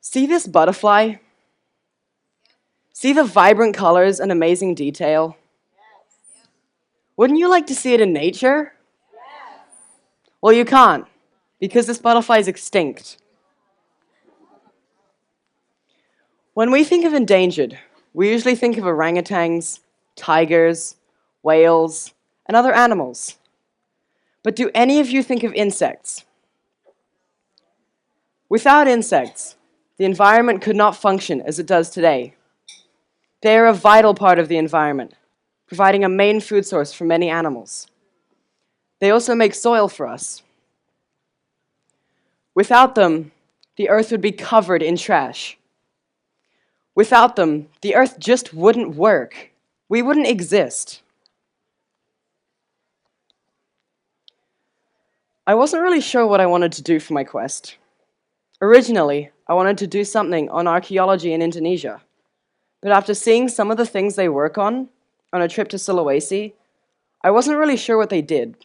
See this butterfly? See the vibrant colors and amazing detail? Wouldn't you like to see it in nature? Well, you can't, because this butterfly is extinct. When we think of endangered, we usually think of orangutans, tigers, whales, and other animals. But do any of you think of insects? Without insects, the environment could not function as it does today. They are a vital part of the environment, providing a main food source for many animals. They also make soil for us. Without them, the earth would be covered in trash. Without them, the earth just wouldn't work. We wouldn't exist. I wasn't really sure what I wanted to do for my quest. Originally, I wanted to do something on archaeology in Indonesia. But after seeing some of the things they work on a trip to Sulawesi, I wasn't really sure what they did.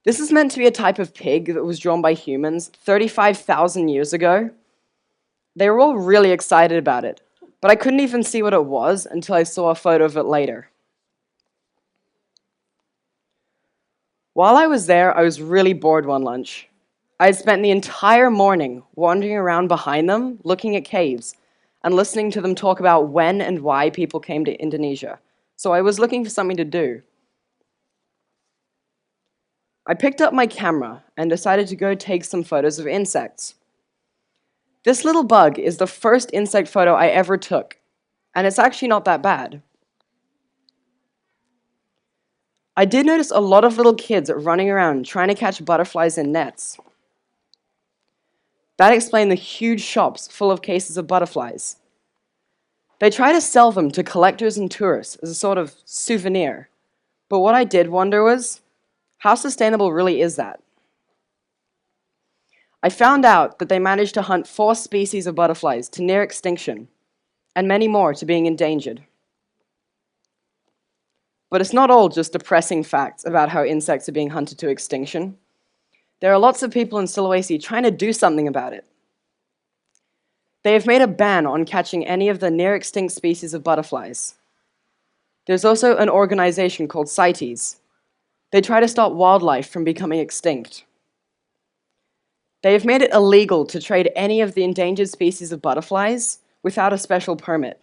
This is meant to be a type of pig that was drawn by humans 35,000 years ago. They were all really excited about it, but I couldn't even see what it was until I saw a photo of it later. While I was there, I was really bored one lunch. I had spent the entire morning wandering around behind them, looking at caves, and listening to them talk about when and why people came to Indonesia. So I was looking for something to do. I picked up my camera and decided to go take some photos of insects. This little bug is the first insect photo I ever took, and it's actually not that bad. I did notice a lot of little kids running around trying to catch butterflies in nets. That explained the huge shops full of cases of butterflies. They try to sell them to collectors and tourists as a sort of souvenir. But what I did wonder was, how sustainable really is that? I found out that they managed to hunt 4 species of butterflies to near extinction, and many more to being endangered. But it's not all just depressing facts about how insects are being hunted to extinction. There are lots of people in Sulawesi trying to do something about it. They have made a ban on catching any of the near-extinct species of butterflies. There's also an organization called CITES. They try to stop wildlife from becoming extinct. They have made it illegal to trade any of the endangered species of butterflies without a special permit.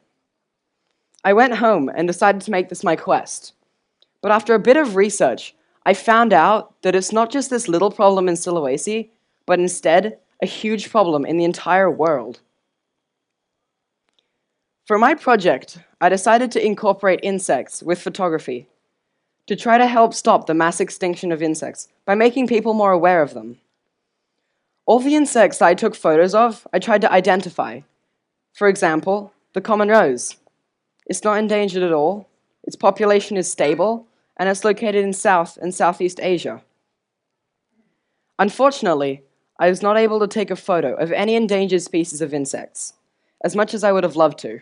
I went home and decided to make this my quest. But after a bit of research, I found out that it's not just this little problem in Sulawesi, but instead a huge problem in the entire world. For my project, I decided to incorporate insects with photography to try to help stop the mass extinction of insects by making people more aware of them. All the insects that I took photos of, I tried to identify. For example, the common rose. It's not endangered at all, its population is stable, and it's located in South and Southeast Asia. Unfortunately, I was not able to take a photo of any endangered species of insects, as much as I would have loved to.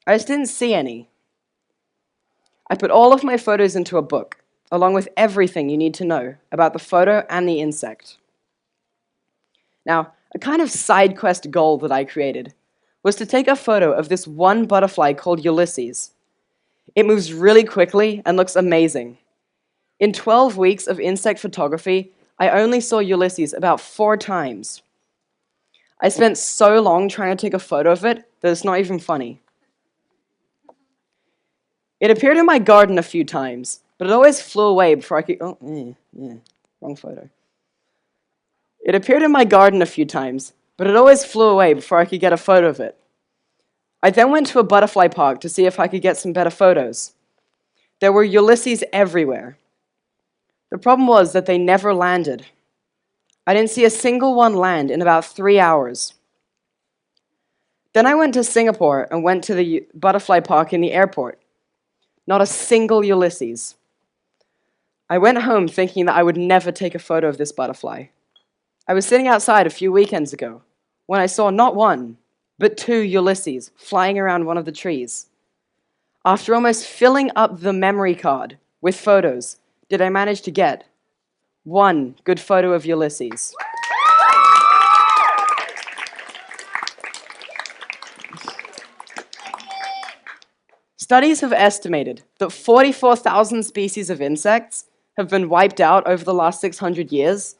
I just didn't see any. I put all of my photos into a book, along with everything you need to know about the photo and the insect. Now, a kind of side quest goal that I created was to take a photo of this one butterfly called Ulysses. It moves really quickly and looks amazing. In 12 weeks of insect photography, I only saw Ulysses about 4 times. I spent so long trying to take a photo of it that it's not even funny. It appeared in my garden a few times, but it always flew away before I could... wrong photo. It appeared in my garden a few times, but it always flew away before I could get a photo of it. I then went to a butterfly park to see if I could get some better photos. There were Ulysses everywhere. The problem was that they never landed. I didn't see a single one land in about 3 hours. Then I went to Singapore and went to the butterfly park in the airport. Not a single Ulysses. I went home thinking that I would never take a photo of this butterfly. I was sitting outside a few weekends ago when I saw not 1, but 2 Ulysses flying around one of the trees. After almost filling up the memory card with photos, did I manage to get 1 good photo of Ulysses. Studies have estimated that 44,000 species of insects have been wiped out over the last 600 years,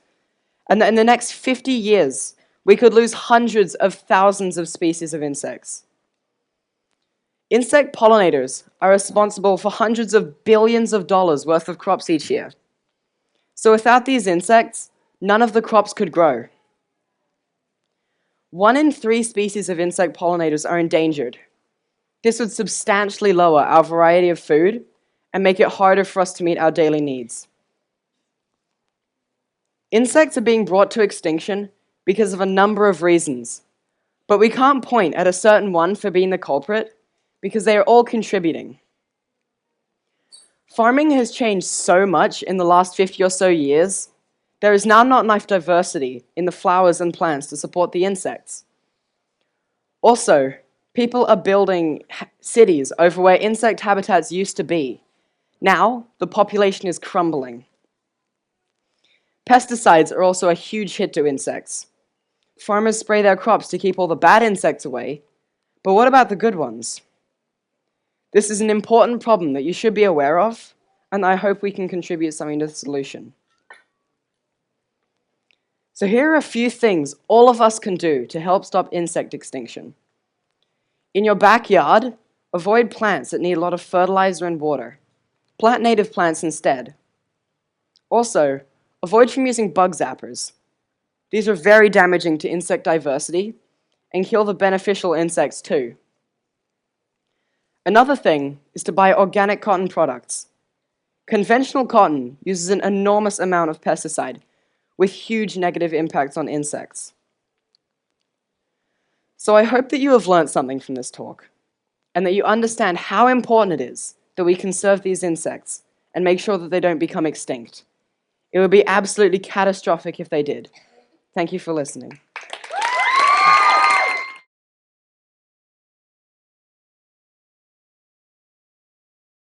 and that in the next 50 years, we could lose hundreds of thousands of species of insects. Insect pollinators are responsible for hundreds of billions of dollars worth of crops each year. So without these insects, none of the crops could grow. 1 in 3 species of insect pollinators are endangered. This would substantially lower our variety of food and make it harder for us to meet our daily needs. Insects are being brought to extinction because of a number of reasons, but we can't point at a certain one for being the culprit because they are all contributing. Farming has changed so much in the last 50 or so years, there is now not enough diversity in the flowers and plants to support the insects. Also, people are building cities over where insect habitats used to be. Now, the population is crumbling. Pesticides are also a huge hit to insects. Farmers spray their crops to keep all the bad insects away, but what about the good ones? This is an important problem that you should be aware of, and I hope we can contribute something to the solution. So here are a few things all of us can do to help stop insect extinction. In your backyard, avoid plants that need a lot of fertilizer and water. Plant native plants instead. Also, avoid from using bug zappers. These are very damaging to insect diversity and kill the beneficial insects too. Another thing is to buy organic cotton products. Conventional cotton uses an enormous amount of pesticide with huge negative impacts on insects. So I hope that you have learned something from this talk and that you understand how important it is that we conserve these insects and make sure that they don't become extinct. It would be absolutely catastrophic if they did. Thank you for listening.